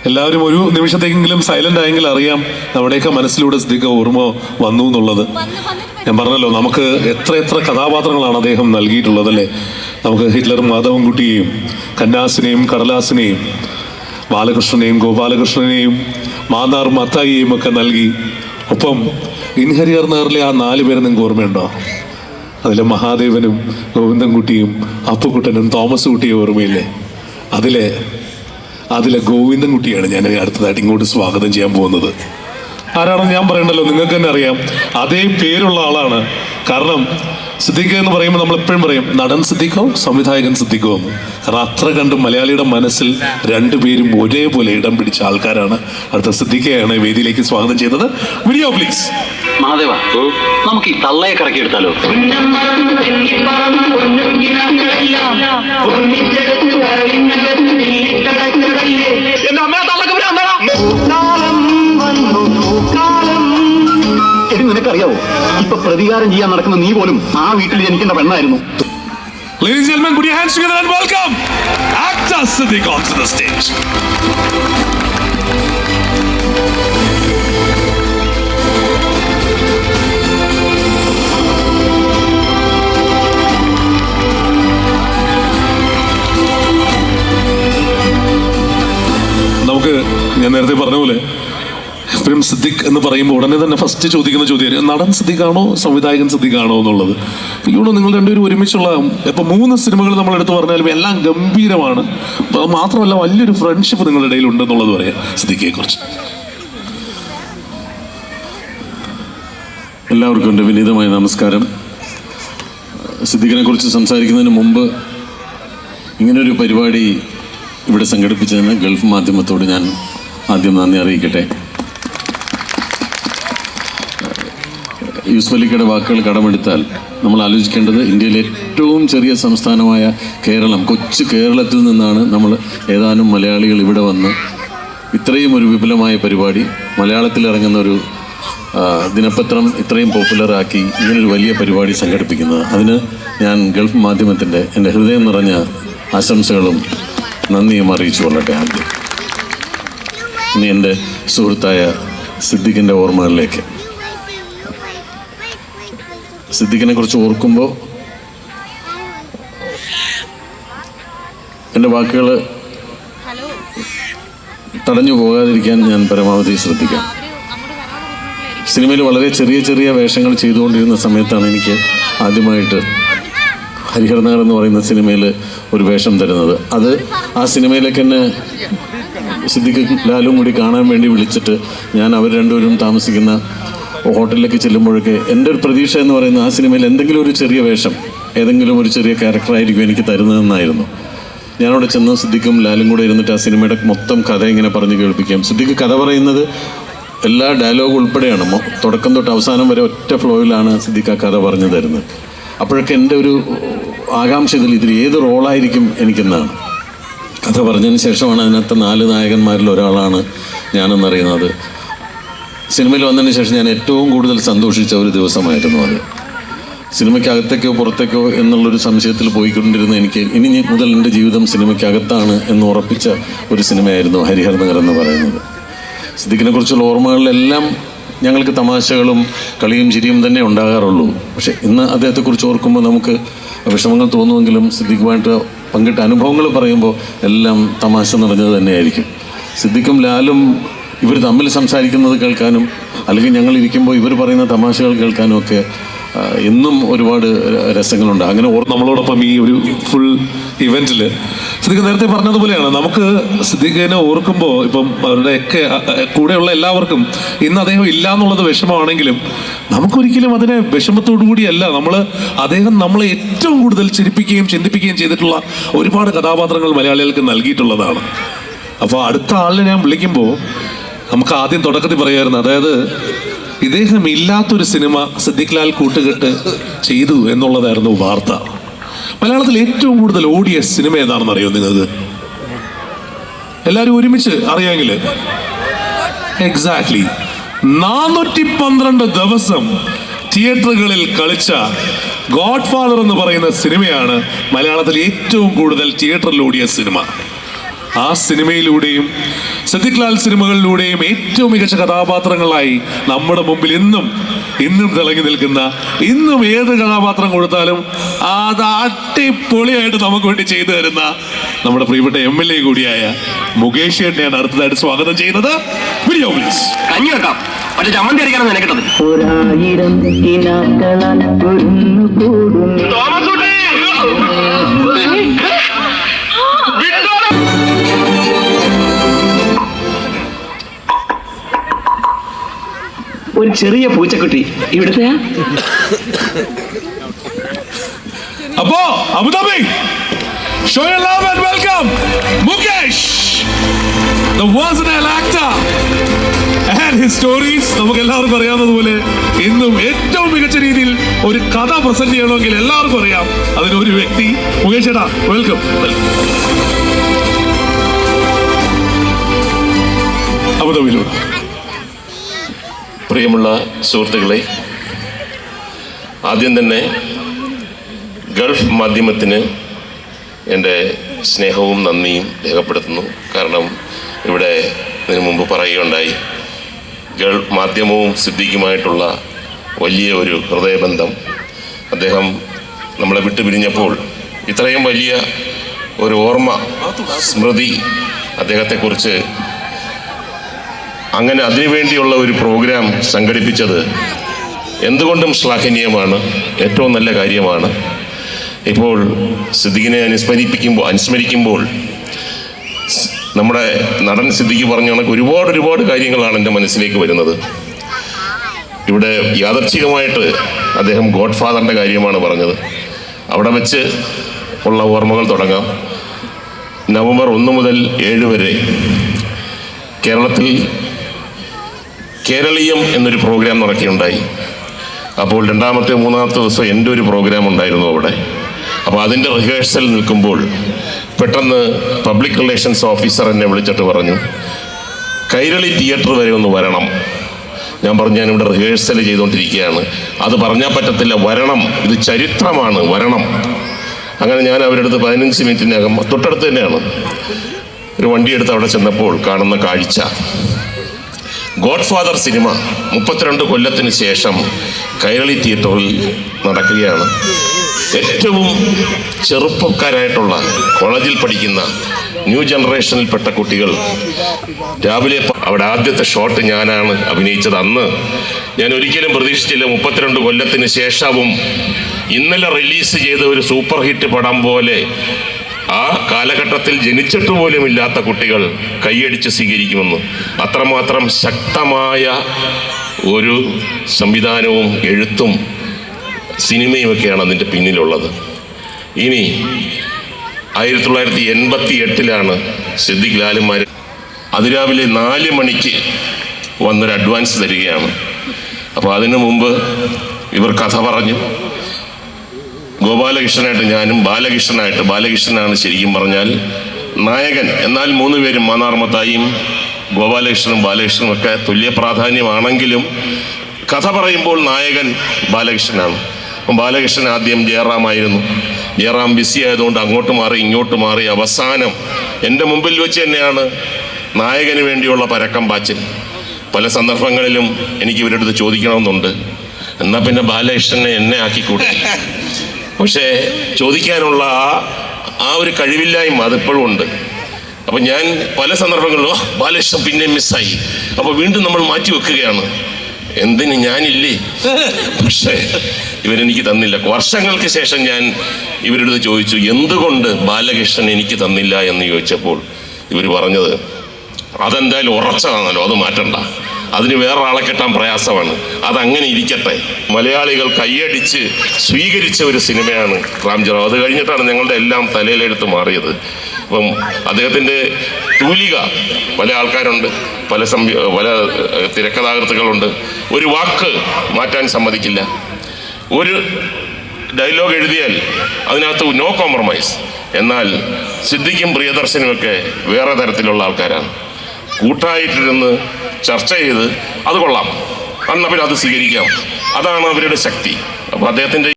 എല്ലാവരും ഒരു നിമിഷത്തേക്കെങ്കിലും സൈലന്റ് ആയെങ്കിൽ അറിയാം നമ്മുടെയൊക്കെ മനസ്സിലൂടെ സിദ്ദീഖ് ഓർമ്മ വന്നു എന്നുള്ളത്. ഞാൻ പറഞ്ഞല്ലോ, നമുക്ക് എത്ര എത്ര കഥാപാത്രങ്ങളാണ് അദ്ദേഹം നൽകിയിട്ടുള്ളത് അല്ലേ. നമുക്ക് ഹിറ്റ്ലർ മാധവൻകുട്ടിയെയും കന്നാസിനെയും കടലാസിനെയും ബാലകൃഷ്ണനെയും ഗോപാലകൃഷ്ണനെയും മാന്നാർ മത്തായിയെയും ഒക്കെ നൽകി. ഒപ്പം ഇൻഹരിയർ നഗറിലെ ആ 4 പേരെ നിങ്ങൾക്ക് ഓർമ്മയുണ്ടോ? അതിലെ മഹാദേവനും ഗോവിന്ദൻകുട്ടിയും അപ്പുക്കുട്ടനും തോമസ് കുട്ടിയും ഓർമ്മയില്ലേ? അതിലെ ഗോവിന്ദൻകുട്ടിയാണ് ഞാൻ അടുത്തതായിട്ട് ഇങ്ങോട്ട് സ്വാഗതം ചെയ്യാൻ പോകുന്നത്. ആരാണെന്ന് ഞാൻ പറയണ്ടല്ലോ, നിങ്ങൾക്ക് തന്നെ അറിയാം. അതേ പേരുള്ള ആളാണ്. കാരണം സിദ്ദീഖ് എന്ന് പറയുമ്പോൾ നമ്മൾ എപ്പോഴും പറയും നടൻ സിദ്ദീഖോ സംവിധായകൻ സിദ്ദീഖോ എന്ന്. കാരണം അത്ര കണ്ട് മലയാളിയുടെ മനസ്സിൽ 2 പേരും ഒരേപോലെ ഇടം പിടിച്ച ആൾക്കാരാണ്. അടുത്ത സിദ്ദീഖയാണ് വേദിയിലേക്ക് സ്വാഗതം ചെയ്തത്. Video please. മഹാദേവ, നമുക്ക് ഈ തള്ളയെ കറക്കി എടുത്താലോ? നിനക്കറിയാവോ, ഇപ്പൊ പ്രതികാരം ചെയ്യാൻ നടക്കുന്ന നീ പോലും ആ വീട്ടിൽ ജനിക്കേണ്ട പെണ്ണായിരുന്നു. Ladies and gentlemen, put your hands together and welcome actor Siddiq onto the stage. നമുക്ക് ഞാൻ നേരത്തെ പറഞ്ഞ പോലെ എപ്പോഴും സിദ്ദീഖ് എന്ന് പറയുമ്പോൾ ഉടനെ തന്നെ ഫസ്റ്റ് ചോദിക്കുന്ന ചോദ്യം നടൻ സിദ്ദീഖാണോ സംവിധായകൻ സിദ്ദീഖാണോ എന്നുള്ളത്. ഇയ്യോണോ നിങ്ങൾ രണ്ടുപേരും ഒരുമിച്ചുള്ള ഇപ്പം 3 സിനിമകൾ നമ്മൾ എടുത്തു പറഞ്ഞാലും എല്ലാം ഗംഭീരമാണ്. മാത്രമല്ല വലിയൊരു ഫ്രണ്ട്ഷിപ്പ് നിങ്ങളുടെ ഇടയിൽ ഉണ്ടെന്നുള്ളത് പറയാം സിദ്ദീഖിനെ കുറിച്ച്. എല്ലാവർക്കും എൻ്റെ വിനീതമായ നമസ്കാരം. സിദ്ദീഖിനെ കുറിച്ച് സംസാരിക്കുന്നതിന് മുമ്പ് ഇങ്ങനൊരു പരിപാടി ഇവിടെ സംഘടിപ്പിച്ചതിന് ഗൾഫ് മാധ്യമത്തോട് ഞാൻ ആദ്യം നന്ദി അറിയിക്കട്ടെ. യൂസുഫ് അലിക്കയുടെ വാക്കുകൾ കടമെടുത്താൽ നമ്മൾ ആലോചിക്കേണ്ടത് ഇന്ത്യയിലെ ഏറ്റവും ചെറിയ സംസ്ഥാനമായ കേരളം, കൊച്ചു കേരളത്തിൽ നിന്നാണ് നമ്മൾ ഏതാനും മലയാളികൾ ഇവിടെ വന്ന് ഇത്രയും ഒരു വിപുലമായ പരിപാടി, മലയാളത്തിൽ ഇറങ്ങുന്ന ഒരു ദിനപത്രം ഇത്രയും പോപ്പുലറാക്കി ഇങ്ങനൊരു വലിയ പരിപാടി സംഘടിപ്പിക്കുന്നത്. അതിന് ഞാൻ ഗൾഫ് മാധ്യമത്തിൻ്റെ എൻ്റെ ഹൃദയം നിറഞ്ഞ ആശംസകളും നന്ദിയും അറിയിച്ചു കൊള്ളട്ടെ. ആദ്യം ഇനി എൻ്റെ സുഹൃത്തായ സിദ്ദീഖിൻ്റെ ഓർമ്മകളിലേക്ക്. സിദ്ദീഖിനെ കുറിച്ച് ഓർക്കുമ്പോൾ എൻ്റെ വാക്കുകൾ തടഞ്ഞു പോകാതിരിക്കാൻ ഞാൻ പരമാവധി ശ്രദ്ധിക്കാം. സിനിമയിൽ വളരെ ചെറിയ ചെറിയ വേഷങ്ങൾ ചെയ്തുകൊണ്ടിരുന്ന സമയത്താണ് എനിക്ക് ആദ്യമായിട്ട് ഹരിഹർ നഗർ എന്ന് പറയുന്ന സിനിമയിൽ ഒരു വേഷം തരുന്നത്. അത് ആ സിനിമയിലേക്ക് എന്നെ സിദ്ദീഖ് ലാലും കൂടി കാണാൻ വേണ്ടി വിളിച്ചിട്ട് ഞാൻ അവർ രണ്ടുപേരും താമസിക്കുന്ന ഹോട്ടലിലേക്ക് ചെല്ലുമ്പോഴൊക്കെ എൻ്റെ ഒരു പ്രതീക്ഷ എന്ന് പറയുന്നത് ആ സിനിമയിൽ എന്തെങ്കിലും ഒരു ചെറിയ വേഷം, ഏതെങ്കിലും ഒരു ചെറിയ ക്യാരക്ടറായിരിക്കും എനിക്ക് തരുന്നതെന്നായിരുന്നു. ഞാനവിടെ ചെന്ന് സിദ്ദീഖും ലാലും കൂടെ ഇരുന്നിട്ട് ആ സിനിമയുടെ മൊത്തം കഥ ഇങ്ങനെ പറഞ്ഞ് കേൾപ്പിക്കാം. സിദ്ദീഖ് കഥ പറയുന്നത് എല്ലാ ഡയലോഗും ഉൾപ്പെടെയാണ്. തുടക്കം തൊട്ട് അവസാനം വരെ ഒറ്റ ഫ്ലോയിലാണ് സിദ്ദീഖ് ആ കഥ പറഞ്ഞു തരുന്നത്. അപ്പോഴൊക്കെ എൻ്റെ ഒരു ആകാംക്ഷ ഇതിൽ ഏത് റോളായിരിക്കും എനിക്കെന്നാണ്. കഥ പറഞ്ഞതിന് ശേഷമാണ് അതിനകത്ത് 4 നായകന്മാരിൽ ഒരാളാണ് ഞാനെന്നറിയുന്നത്. സിനിമയിൽ വന്നതിന് ശേഷം ഞാൻ ഏറ്റവും കൂടുതൽ സന്തോഷിച്ച ഒരു ദിവസമായിരുന്നു അത്. സിനിമയ്ക്കകത്തേക്കോ പുറത്തേക്കോ എന്നുള്ളൊരു സംശയത്തിൽ പോയിക്കൊണ്ടിരുന്ന എനിക്ക് ഇനി മുതൽ എൻ്റെ ജീവിതം സിനിമയ്ക്കകത്താണ് എന്ന് ഉറപ്പിച്ച ഒരു സിനിമയായിരുന്നു ഹരിഹർ നഗർ എന്ന് പറയുന്നത്. സിദ്ദീഖിനെ കുറിച്ചുള്ള ഓർമ്മകളിലെല്ലാം ഞങ്ങൾക്ക് തമാശകളും കളിയും ചിരിയും തന്നെ ഉണ്ടാകാറുള്ളൂ. പക്ഷേ ഇന്ന് അദ്ദേഹത്തെക്കുറിച്ച് ഓർക്കുമ്പോൾ നമുക്ക് വിഷമങ്ങൾ തോന്നുമെങ്കിലും സിദ്ദീഖുമായിട്ട് പങ്കിട്ട അനുഭവങ്ങൾ പറയുമ്പോൾ എല്ലാം തമാശ നിറഞ്ഞത് തന്നെയായിരിക്കും. സിദ്ദീഖും ലാലും ഇവർ തമ്മിൽ സംസാരിക്കുന്നത് കേൾക്കാനും അല്ലെങ്കിൽ ഞങ്ങൾ ഇരിക്കുമ്പോൾ ഇവർ പറയുന്ന തമാശകൾ കേൾക്കാനും ഒക്കെ എന്നും ഒരുപാട് രസങ്ങളുണ്ട്. അങ്ങനെ നമ്മളോടൊപ്പം ഈ ഒരു ഫുൾ ഇവന്റിൽ സിദ്ദീഖ് നേരത്തെ പറഞ്ഞതുപോലെയാണ്. നമുക്ക് സിദ്ദീഖിനെ ഓർക്കുമ്പോൾ ഇപ്പം അവരുടെയൊക്കെ കൂടെയുള്ള എല്ലാവർക്കും ഇന്ന് അദ്ദേഹം ഇല്ല എന്നുള്ളത് വിഷമമാണെങ്കിലും നമുക്കൊരിക്കലും അതിനെ വിഷമത്തോടു കൂടിയല്ല. അദ്ദേഹം നമ്മളെ ഏറ്റവും കൂടുതൽ ചിരിപ്പിക്കുകയും ചിന്തിപ്പിക്കുകയും ചെയ്തിട്ടുള്ള ഒരുപാട് കഥാപാത്രങ്ങൾ മലയാളികൾക്ക് നൽകിയിട്ടുള്ളതാണ്. അപ്പോൾ അടുത്ത ആളിനെ ഞാൻ വിളിക്കുമ്പോൾ നമുക്ക് ആദ്യം തുടക്കത്തിൽ പറയായിരുന്നു, അതായത് ഇദ്ദേഹം ഇല്ലാത്തൊരു സിനിമ സിദ്ദീഖ് ലാൽ കൂട്ടുകെട്ട് ചെയ്തു എന്നുള്ളതായിരുന്നു വാർത്ത. മലയാളത്തിൽ ഏറ്റവും കൂടുതൽ ഓടിയ സിനിമ ഏതാണെന്ന് അറിയോ നിങ്ങൾക്ക്? എല്ലാവരും ഒരുമിച്ച് അറിയാമെങ്കിൽ എക്സാക്ട്ലി 412 ദിവസം തിയേറ്ററുകളിൽ കളിച്ച ഗോഡ് ഫാദർ എന്ന് പറയുന്ന സിനിമയാണ് മലയാളത്തിൽ ഏറ്റവും കൂടുതൽ തിയേറ്ററിൽ ഓടിയ സിനിമ. ആ സിനിമയിലൂടെയും സിദ്ദിഖ് ലാൽ സിനിമകളിലൂടെയും ഏറ്റവും മികച്ച കഥാപാത്രങ്ങളായി നമ്മുടെ മുമ്പിൽ ഇന്നും തിളങ്ങി നിൽക്കുന്ന, ഇന്നും ഏത് കഥാപാത്രം കൊടുത്താലും അത് അടിപൊളിയായിട്ട് നമുക്ക് വേണ്ടി ചെയ്തു തരുന്ന നമ്മുടെ പ്രിയപ്പെട്ട MLA കൂടിയായ മുകേഷ് ചേട്ടനെയാണ് അടുത്തതായിട്ട് സ്വാഗതം ചെയ്യുന്നത്. Video please. കഞ്ഞി വെക്കാം, പക്ഷെ ചമ്മന്തി അടിക്കണം നിനക്കിട്ടത്. ഒരായിരം കിനാക്കളാൽ ഒരുന്നു കൂടുന്നു. ഒരു ചെറിയ പൂച്ചക്കുട്ടി ഇവിടുത്തെ അപ്പോ Abu Dhabi, show your love and welcome Mukesh, the versatile actor and his stories. നമുക്ക് എല്ലാവർക്കും അറിയാവുന്നതുപോലെ ഇന്നും ഏറ്റവും മികച്ച രീതിയിൽ ഒരു കഥ പ്രസന്റ് ചെയ്യണമെങ്കിൽ എല്ലാവർക്കും അറിയാം അതിനൊരു വ്യക്തി. മുകേഷ് ചേട്ടാ, വെൽക്കം. അബുദാബിയിലൂടെ. പ്രിയമുള്ള സുഹൃത്തുക്കളെ, ആദ്യം തന്നെ ഗൾഫ് മാധ്യമത്തിന് എൻ്റെ സ്നേഹവും നന്ദിയും രേഖപ്പെടുത്തുന്നു. കാരണം ഇവിടെ ഇതിനു മുമ്പ് പറയുകയുണ്ടായി, ഗൾഫ് മാധ്യമവും സിദ്ദിഖുമായിട്ടുള്ള വലിയ ഒരു ഹൃദയബന്ധം. അദ്ദേഹം നമ്മളെ വിട്ടുപിരിഞ്ഞപ്പോൾ ഇത്രയും വലിയ ഒരു ഓർമ്മ സ്മൃതി അദ്ദേഹത്തെക്കുറിച്ച് അങ്ങനെ അതിനുവേണ്ടിയുള്ള ഒരു പ്രോഗ്രാം സംഘടിപ്പിച്ചത് എന്തുകൊണ്ടും ശ്ലാഘനീയമാണ്, ഏറ്റവും നല്ല കാര്യമാണ്. ഇപ്പോൾ സിദ്ദിഖിനെ അനുസ്മരിക്കുമ്പോൾ നമ്മുടെ നടൻ സിദ്ദിഖ് പറഞ്ഞ കണക്ക് ഒരുപാട് കാര്യങ്ങളാണ് എൻ്റെ മനസ്സിലേക്ക് വരുന്നത്. ഇവിടെ യാദർച്ഛികമായിട്ട് അദ്ദേഹം ഗോഡ് ഫാദറിൻ്റെ കാര്യമാണ് പറഞ്ഞത്. അവിടെ വെച്ച് ഉള്ള ഓർമ്മകൾ തുടങ്ങാം. നവംബർ 1 മുതൽ 7 വരെ കേരളത്തിൽ കേരളീയം എന്നൊരു പ്രോഗ്രാം നടക്കുകയുണ്ടായി. അപ്പോൾ 2ാമത്തെ 3ാമത്തെ ദിവസം എൻ്റെ ഒരു പ്രോഗ്രാം ഉണ്ടായിരുന്നു അവിടെ. അപ്പോൾ അതിൻ്റെ റിഹേഴ്സൽ നിൽക്കുമ്പോൾ പെട്ടെന്ന് പബ്ലിക് റിലേഷൻസ് ഓഫീസർ എന്നെ വിളിച്ചിട്ട് പറഞ്ഞു, കൈരളി തിയേറ്റർ വരെ ഒന്ന് വരണം. ഞാൻ പറഞ്ഞു, ഞാനിവിടെ റിഹേഴ്സൽ ചെയ്തുകൊണ്ടിരിക്കുകയാണ്, അത് പറഞ്ഞാൽ പറ്റത്തില്ല, വരണം, ഇത് ചരിത്രമാണ്, വരണം. അങ്ങനെ ഞാൻ അവരുടെ അടുത്ത് 15 മിനിറ്റിനകം, തൊട്ടടുത്ത് തന്നെയാണ്, ഒരു വണ്ടിയെടുത്ത് അവിടെ ചെന്നപ്പോൾ കാണുന്ന കാഴ്ച, ഗോഡ് ഫാദർ സിനിമ 32 കൊല്ലത്തിന് ശേഷം കൈരളി തിയേറ്ററിൽ നടക്കുകയാണ്. ഏറ്റവും ചെറുപ്പക്കാരായിട്ടുള്ള കോളേജിൽ പഠിക്കുന്ന ന്യൂ ജനറേഷനിൽപ്പെട്ട കുട്ടികൾ രാവിലെ അവിടെ ആദ്യത്തെ ഷോട്ട് ഞാനാണ് അഭിനയിച്ചത്. അന്ന് ഞാൻ ഒരിക്കലും പ്രതീക്ഷിച്ചില്ല 32 കൊല്ലത്തിന് ശേഷവും ഇന്നലെ റിലീസ് ചെയ്ത ഒരു സൂപ്പർ ഹിറ്റ് പടം പോലെ ആ കാലഘട്ടത്തിൽ ജനിച്ചിട്ട് പോലും ഇല്ലാത്ത കുട്ടികൾ കൈയടിച്ച് സ്വീകരിക്കുമെന്ന്. അത്രമാത്രം ശക്തമായ ഒരു സംവിധാനവും എഴുത്തും സിനിമയുമൊക്കെയാണ് അതിൻ്റെ പിന്നിലുള്ളത്. ഇനി 1988 സിദ്ദിഖ് ലാലുമാർ അതിരാവിലെ 4 മണിക്ക് വന്നൊരു അഡ്വാൻസ് തരികയാണ്. അപ്പോൾ അതിനു മുമ്പ് ഇവർ കഥ പറഞ്ഞു. ഗോപാലകൃഷ്ണനായിട്ട് ഞാനും ബാലകൃഷ്ണനാണ് ശരിക്കും പറഞ്ഞാൽ നായകൻ. എന്നാൽ 3 പേരും മാന്നാർമത്തായും ബാലകൃഷ്ണനും ഒക്കെ തുല്യ പ്രാധാന്യമാണെങ്കിലും കഥ പറയുമ്പോൾ നായകൻ ബാലകൃഷ്ണനാണ്. അപ്പം ബാലകൃഷ്ണൻ ആദ്യം ജയറാമായിരുന്നു. ജയറാം ബിസി ആയതുകൊണ്ട് അങ്ങോട്ട് മാറി ഇങ്ങോട്ട് മാറി അവസാനം എൻ്റെ മുമ്പിൽ വെച്ച് തന്നെയാണ് നായകന് വേണ്ടിയുള്ള പരക്കം പാച്ചിൽ. പല സന്ദർഭങ്ങളിലും എനിക്ക് ഇവരുടെ അടുത്ത് ചോദിക്കണമെന്നുണ്ട്, എന്നാൽ പിന്നെ ബാലകൃഷ്ണനെ എന്നെ ആക്കിക്കൂടെ. പക്ഷേ ചോദിക്കാനുള്ള ആ ഒരു കഴിവില്ലായ്മ അതിപ്പോഴും ഉണ്ട്. അപ്പം ഞാൻ പല സന്ദർഭങ്ങളിലും ബാലകൃഷ്ണൻ പിന്നെ മിസ്സായി, അപ്പോൾ വീണ്ടും നമ്മൾ മാറ്റി വെക്കുകയാണ്. എന്തിന്, ഞാനില്ലേ? പക്ഷേ ഇവരെനിക്ക് തന്നില്ല. വർഷങ്ങൾക്ക് ശേഷം ഞാൻ ഇവരുടെ അടുത്ത് ചോദിച്ചു, എന്തുകൊണ്ട് ബാലകൃഷ്ണൻ എനിക്ക് തന്നില്ല എന്ന് ചോദിച്ചപ്പോൾ ഇവർ പറഞ്ഞത്, അതെന്തായാലും ഉറച്ചതാണല്ലോ, അത് മാറ്റണ്ട, അതിന് വേറെ ആളെ കിട്ടാൻ പ്രയാസമാണ്, അതങ്ങനെ ഇരിക്കട്ടെ. മലയാളികൾ കൈയടിച്ച് സ്വീകരിച്ച ഒരു സിനിമയാണ് റാംജറാവ്. അത് കഴിഞ്ഞിട്ടാണ് ഞങ്ങളുടെ എല്ലാം തലയിലെടുത്ത് മാറിയത്. അപ്പം അദ്ദേഹത്തിൻ്റെ തൂലിക പല ആൾക്കാരുണ്ട്, പല തിരക്കഥാകൃത്തുക്കളുണ്ട്. ഒരു വാക്ക് മാറ്റാൻ സമ്മതിക്കില്ല. ഒരു ഡയലോഗ് എഴുതിയാൽ അതിനകത്ത് നോ കോംപ്രമൈസ്. എന്നാൽ സിദ്ദിഖും പ്രിയദർശനുമൊക്കെ വേറെ തരത്തിലുള്ള ആൾക്കാരാണ്. കൂട്ടായിട്ടിരുന്ന് ചർച്ച ചെയ്ത് അത് കൊള്ളാം, എന്നാൽ പിന്നെ അത് സ്വീകരിക്കാം, അതാണ് അവരുടെ ശക്തി. അപ്പോൾ അദ്ദേഹത്തിൻ്റെ